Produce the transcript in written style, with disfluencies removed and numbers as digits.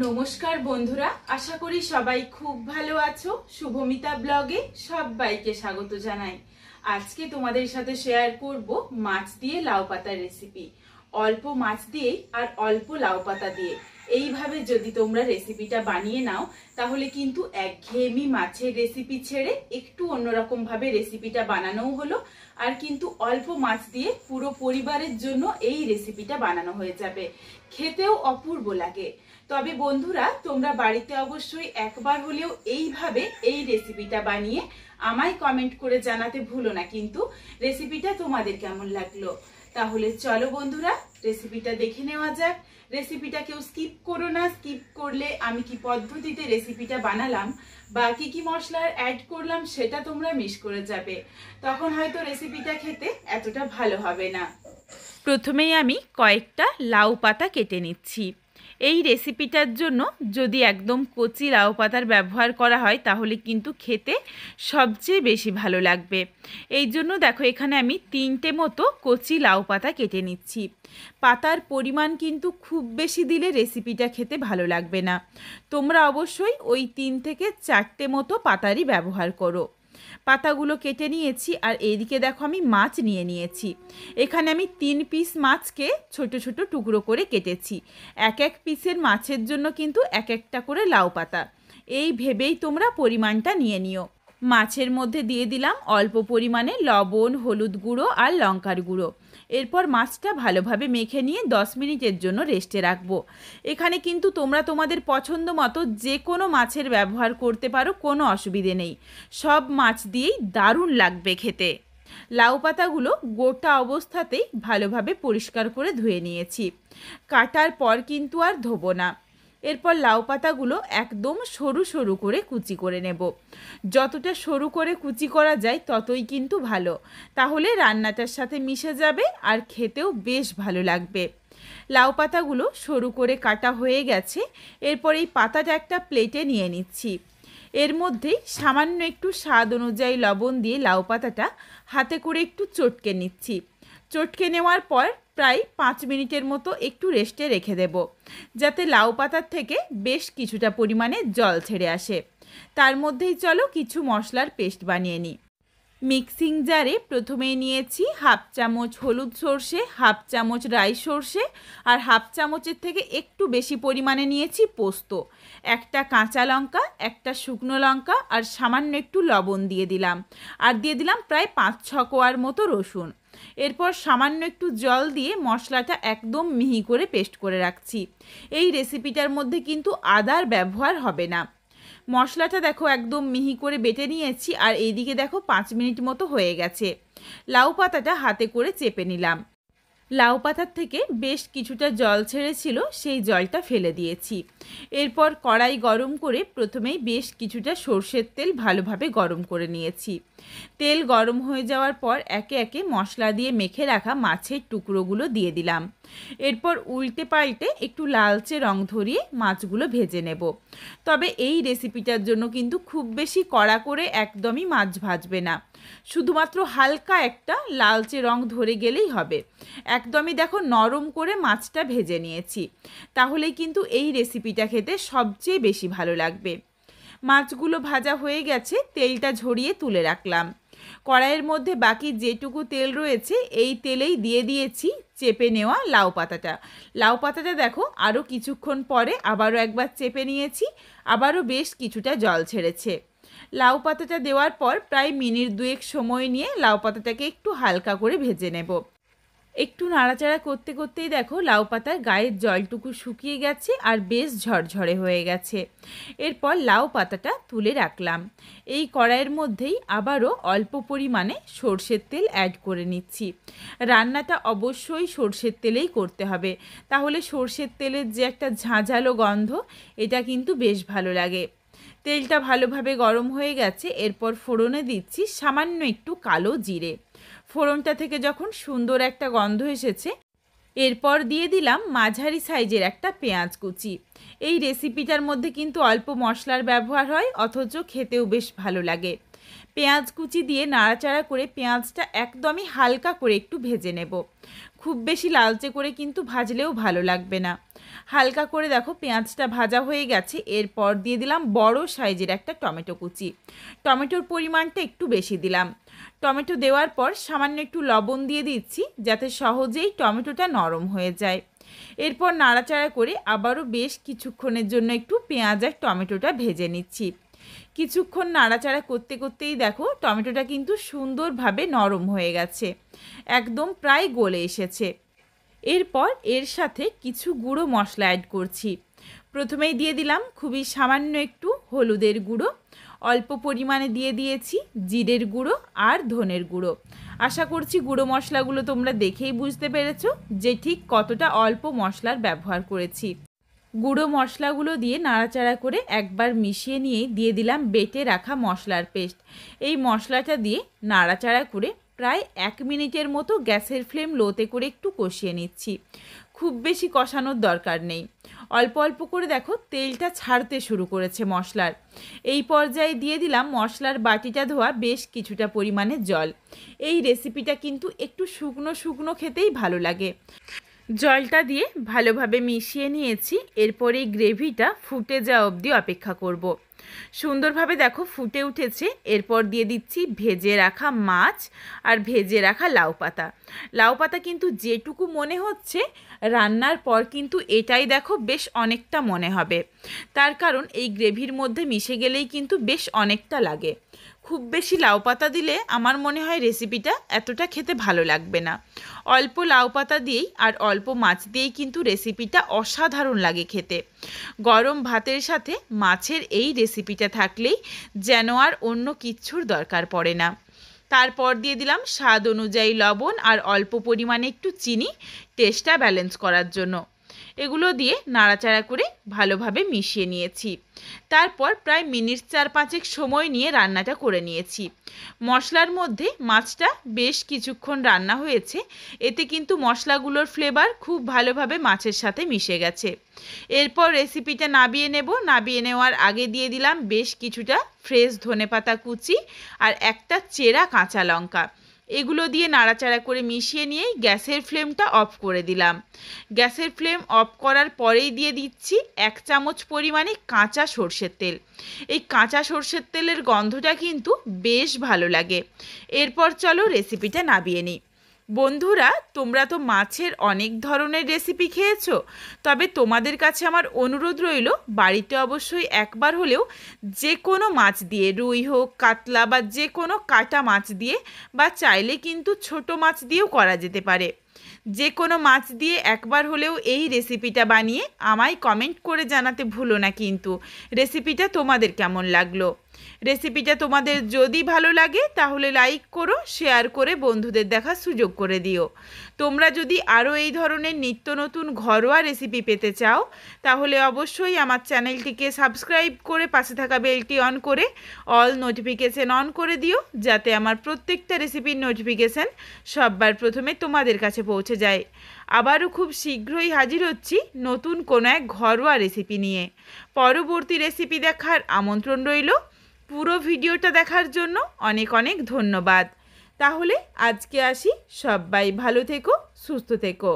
নমস্কার বন্ধুরা, আশা করি সবাই খুব ভালো আছো। শুভমিতা ব্লগে সবাইকে স্বাগত জানাই। আজকে তোমাদের সাথে শেয়ার করব মাছ দিয়ে লাউ পাতার রেসিপি। অল্প মাছ দিয়ে আর অল্প লাউ পাতা দিয়ে এইভাবে যদি তোমরা রেসিপিটা বানিয়ে নাও তাহলে কিন্তু একঘেয়েমি মাছের রেসিপি ছেড়ে একটু অন্যরকম ভাবে রেসিপিটা বানানোও হলো, আর কিন্তু অল্প মাছ দিয়ে পুরো পরিবারের জন্য এই রেসিপিটা বানানো হয়ে যাবে। খেতেও অপূর্ব লাগে। তবে বন্ধুরা, তোমরা বাড়িতে অবশ্যই একবার হলেও এইভাবে এই রেসিপিটা বানিয়ে আমায় কমেন্ট করে জানাতে ভুলো না কিন্তু রেসিপিটা তোমাদের কেমন লাগলো। তাহলে চলো বন্ধুরা, রেসিপিটা দেখে নেওয়া যাক। রেসিপিটা কেউ স্কিপ করো না। স্কিপ করলে আমি কি পদ্ধতিতে রেসিপিটা বানালাম বা কি কি মশলা অ্যাড করলাম সেটা তোমরা মিস করে যাবে, তখন হয়তো রেসিপিটা খেতে এতটা ভালো হবে না। প্রথমেই আমি কয়েকটা লাউ পাতা কেটে নিচ্ছি। এই রেসিপিটার জন্য যদি একদম কচি লাউ পাতার ব্যবহার করা হয় তাহলে কিন্তু খেতে সবচেয়ে বেশি ভালো লাগবে। এই জন্য দেখো, এখানে আমি 3টে মতো কচি লাউ পাতা কেটে নিচ্ছি। পাতার পরিমাণ কিন্তু খুব বেশি দিলে রেসিপিটা খেতে ভালো লাগবে না। তোমরা অবশ্যই ওই 3 থেকে 4টে মতো পাতারই ব্যবহার করো। পাতাগুলো কেটে নিয়েছি, আর এইদিকে দেখো আমি মাছ নিয়ে নিয়েছি। এখানে আমি 3 পিস মাছকে ছোট ছোট টুকরো করে কেটেছি। এক এক পিসের মাছের জন্য কিন্তু এক একটা করে লাউ পাতা। এই ভেবেই তোমরা পরিমাণটা নিয়ে নিও। মাছের মধ্যে দিয়ে দিলাম অল্প পরিমাণে লবণ, হলুদ গুঁড়ো আর লঙ্কার গুঁড়ো। এরপর মাছটা ভালোভাবে মেখে নিয়ে 10 মিনিটের জন্য রেস্টে রাখবো। এখানে কিন্তু তোমরা তোমাদের পছন্দ মতো যে কোনো মাছের ব্যবহার করতে পারো, কোনো অসুবিধে নেই। সব মাছ দিয়েই দারুণ লাগবে খেতে। লাউ পাতাগুলো গোটা অবস্থাতেই ভালোভাবে পরিষ্কার করে ধুয়ে নিয়েছি। কাটার পর কিন্তু আর ধোবো না। এরপর লাউ পাতাগুলো একদম সরু সরু করে কুচি করে নেব। যতটা সরু করে কুচি করা যায় ততই কিন্তু ভালো, তাহলে রান্নাটার সাথে মিশে যাবে আর খেতেও বেশ ভালো লাগবে। লাউ পাতাগুলো সরু করে কাটা হয়ে গেছে। এরপর এই পাতাটা একটা প্লেটে নিয়ে নিচ্ছি। এর মধ্যেই সামান্য একটু স্বাদ অনুযায়ী লবণ দিয়ে লাউ পাতাটা হাতে করে একটু চটকে নিচ্ছি। চটকে নেওয়ার পর প্রায় 5 মিনিটের মতো একটু রেস্টে রেখে দেব, যাতে লাউ পাতার থেকে বেশ কিছুটা পরিমাণে জল ছেড়ে আসে। তার মধ্যেই চলো কিছু মশলার পেস্ট বানিয়ে নিই। মিক্সিং জারে প্রথমেই নিয়েছি হাফ চামচ হলুদ সর্ষে, হাফ চামচ রাই সর্ষে, আর হাফ চামচের থেকে একটু বেশি পরিমাণে নিয়েছি পোস্ত, একটা কাঁচা লঙ্কা, একটা শুকনো লঙ্কা, আর সামান্য একটু লবণ দিয়ে দিলাম। আর দিয়ে দিলাম প্রায় 5-6 কোয়ার মতো রসুন। এরপর সামান্য একটু জল দিয়ে মশলাটা একদম মিহি করে পেস্ট করে রাখছি। এই রেসিপিটার মধ্যে কিন্তু আদার ব্যবহার হবে না। মশলাটা দেখো একদম মিহি করে বেটে নিয়েছি, আর এইদিকে দেখো 5 মিনিট মতো হয়ে গেছে। লাউ পাতাটা হাতে করে চেপে নিলাম। লাউ পাতার থেকে বেশ কিছুটা জল ছেড়েছিল, সেই জলটা ফেলে দিয়েছি। এরপর কড়াই গরম করে প্রথমেই বেশ কিছুটা সর্ষের তেল ভালোভাবে গরম করে নিয়েছি। তেল গরম হয়ে যাওয়ার পর একে একে মশলা দিয়ে মেখে রাখা মাছের টুকরোগুলো দিয়ে দিলাম। এরপর উল্টে পাল্টে একটু লালচে রং ধরিয়ে মাছগুলো ভেজে নেব। তবে এই রেসিপিটার জন্য কিন্তু খুব বেশি কড়া করে একদমই মাছ ভাজবে না, শুধুমাত্র হালকা একটা লালচে রং ধরে গেলেই হবে। একদমই দেখো নরম করে মাছটা ভেজে নিয়েছি, তাহলেই কিন্তু এই রেসিপিটা খেতে সবচেয়ে বেশি ভালো লাগবে। মাছগুলো ভাজা হয়ে গেছে, তেলটা ঝরিয়ে তুলে রাখলাম। কড়াইয়ের মধ্যে বাকি যেটুকু তেল রয়েছে এই তেলেই দিয়ে দিয়েছি চেপে নেওয়া লাউ পাতাটা। লাউ পাতাটা দেখো আরও কিছুক্ষণ পরে আবারও একবার চেপে নিয়েছি, আবারও বেশ কিছুটা জল ছেড়েছে। লাউ পাতাটা দেওয়ার পর প্রায় মিনিট 2 সময় নিয়ে লাউ পাতাটাকে একটু হালকা করে ভেজে নেব। একটু নাড়াচাড়া করতে করতেই দেখো লাউ পাতার গায়ের জলটুকু শুকিয়ে গেছে আর বেশ ঝরঝরে হয়ে গেছে। এরপর লাউ পাতাটা তুলে রাখলাম। এই কড়াইয়ের মধ্যেই আবারও অল্প পরিমাণে সর্ষের তেল অ্যাড করে নিচ্ছি। রান্নাটা অবশ্যই সর্ষের তেলেই করতে হবে, তাহলে সর্ষের তেলের যে একটা ঝাঁঝালো গন্ধ, এটা কিন্তু বেশ ভালো লাগে। তেলটা ভালোভাবে গরম হয়ে গেছে। এরপর ফোড়নে দিচ্ছি সামান্য একটু কালো জিরে। ফোড়নটা থেকে যখন সুন্দর একটা গন্ধ এসেছে, এরপর দিয়ে দিলাম মাঝারি সাইজের একটা পেঁয়াজ কুচি। এই রেসিপিটার মধ্যে কিন্তু অল্প মশলার ব্যবহার হয়, অথচ খেতেও বেশ ভালো লাগে। পেঁয়াজ কুচি দিয়ে নাড়াচাড়া করে পেঁয়াজটা একদমই হালকা করে একটু ভেজে নেব। খুব বেশি লালচে করে কিন্তু ভাজলেও ভালো লাগবে না। হালকা করে দেখো পেঁয়াজটা ভাজা হয়ে গেছে। এরপর দিয়ে দিলাম বড় সাইজের একটা টমেটো কুচি। টমেটোর পরিমাণটা একটু বেশি দিলাম। টমেটো দেওয়ার পর সামান্য একটু লবণ দিয়ে দিচ্ছি যাতে সহজেই টমেটোটা নরম হয়ে যায়। এরপর নাড়াচাড়া করে আবারও বেশ কিছুক্ষণের জন্য একটু পেঁয়াজ আর টমেটোটা ভেজে নিচ্ছি। কিছুক্ষণ নাড়াচাড়া করতে করতেই দেখো টমেটোটা কিন্তু সুন্দরভাবে নরম হয়ে গেছে, একদম প্রায় গলে এসেছে। এরপর এর সাথে কিছু গুঁড়ো মশলা অ্যাড করছি। প্রথমেই দিয়ে দিলাম খুবই সামান্য একটু হলুদের গুঁড়ো, অল্প পরিমাণে দিয়ে দিয়েছি জিরের গুঁড়ো আর ধনের গুঁড়ো। আশা করছি গুঁড়ো মশলাগুলো তোমরা দেখেই বুঝতে পেরেছো যে ঠিক কতটা অল্প মশলার ব্যবহার করেছি। গুঁড়ো মশলাগুলো দিয়ে নাড়াচাড়া করে একবার মিশিয়ে নিয়ে দিয়ে দিলাম বেটে রাখা মশলার পেস্ট। এই মশলাটা দিয়ে নাড়াচাড়া করে প্রায় 1 মিনিটের মতো গ্যাসের ফ্লেম লোতে করে একটু কষিয়ে নিচ্ছি। খুব বেশি কষানোর দরকার নেই, অল্প অল্প করে দেখো তেলটা ছাড়তে শুরু করেছে মশলার। এই পর্যায়ে দিয়ে দিলাম মশলার বাটিটা ধোয়া বেশ কিছুটা পরিমাণে জল। এই রেসিপিটা কিন্তু একটু শুকনো শুকনো খেতেই ভালো লাগে। জলটা দিয়ে ভালোভাবে মিশিয়ে নিয়েছি। এরপর এই গ্রেভিটা ফুটে যাওয়া অবধি অপেক্ষা করব। সুন্দরভাবে দেখো ফুটে উঠেছে। এরপর দিয়ে দিচ্ছি ভেজে রাখা মাছ আর ভেজে রাখা লাউ পাতা। লাউ পাতা কিন্তু যেটুকু মনে হচ্ছে রান্নার পর কিন্তু এটাই দেখো বেশ অনেকটা মনে হবে, তার কারণ এই গ্রেভির মধ্যে মিশে গেলেই কিন্তু বেশ অনেকটা লাগে। খুব বেশি লাউ পাতা দিলে আমার মনে হয় রেসিপিটা এতটা খেতে ভালো লাগবে না। অল্প লাউ পাতা দিয়েই আর অল্প মাছ দিয়েই কিন্তু রেসিপিটা অসাধারণ লাগে খেতে। গরম ভাতের সাথে মাছের এই রেসিপিটা থাকলেই যেন আর অন্য কিচ্ছুর দরকার পড়ে না। তারপর দিয়ে দিলাম স্বাদ অনুযায়ী লবণ আর অল্প পরিমাণে একটু চিনি, টেস্টটা ব্যালেন্স করার জন্য। এগুলো দিয়ে নাড়াচাড়া করে ভালোভাবে মিশিয়ে নিয়েছি। তারপর প্রায় মিনিট 4-5 সময় নিয়ে রান্নাটা করে নিয়েছি। মশলার মধ্যে মাছটা বেশ কিছুক্ষণ রান্না হয়েছে, এতে কিন্তু মশলাগুলোর ফ্লেভার খুব ভালোভাবে মাছের সাথে মিশে গেছে। এরপর রেসিপিটা নাবিয়ে নেব। নাবিয়ে নেওয়ার আগে দিয়ে দিলাম বেশ কিছুটা ফ্রেশ ধনেপাতা কুচি আর একটা চেরা কাঁচা লঙ্কা। এগুলো দিয়ে নাড়াচাড়া করে মিশিয়ে নিয়েই গ্যাসের ফ্লেমটা অফ করে দিলাম। গ্যাসের ফ্লেম অফ করার পরেই দিয়ে দিচ্ছি 1 চামচ পরিমাণে কাঁচা সর্ষের তেল। এই কাঁচা সর্ষের তেলের গন্ধটা কিন্তু বেশ ভালো লাগে। এরপর চলো রেসিপিটা নাবিয়ে নিই। বন্ধুরা, তোমরা তো মাছের অনেক ধরনের রেসিপি খেয়েছো, তবে তোমাদের কাছে আমার অনুরোধ রইল বাড়িতে অবশ্যই একবার হলেও যে কোনো মাছ দিয়ে, রুই হোক, কাতলা বা যে কোনো কাটা মাছ দিয়ে, বা চাইলে কিন্তু ছোট মাছ দিয়েও করা যেতে পারে, যে কোনো মাছ দিয়ে একবার হলেও এই রেসিপিটা বানিয়ে আমায় কমেন্ট করে জানাতে ভুলো না কিন্তু রেসিপিটা তোমাদের কেমন লাগলো। রেসিপিটা তোমাদের যদি ভালো লাগে তাহলে লাইক করো, শেয়ার করে বন্ধুদের দেখার সুযোগ করে দিও। তোমরা যদি আরও এই ধরনের নিত্য নতুন ঘরোয়া রেসিপি পেতে চাও তাহলে অবশ্যই আমার চ্যানেলটিকে সাবস্ক্রাইব করে পাশে থাকা বেলটি অন করে অল নোটিফিকেশান অন করে দিও, যাতে আমার প্রত্যেকটা রেসিপির নোটিফিকেশান সবার প্রথমে তোমাদের কাছে পৌঁছে যায়। আবারও খুব শীঘ্রই হাজির হচ্ছি নতুন কোনো এক ঘরোয়া রেসিপি নিয়ে। পরবর্তী রেসিপি দেখার আমন্ত্রণ রইল। পুরো ভিডিওটা দেখার জন্য অনেক অনেক ধন্যবাদ। তাহলে আজকে আসি, সবাই ভালো থেকো, সুস্থ থেকো।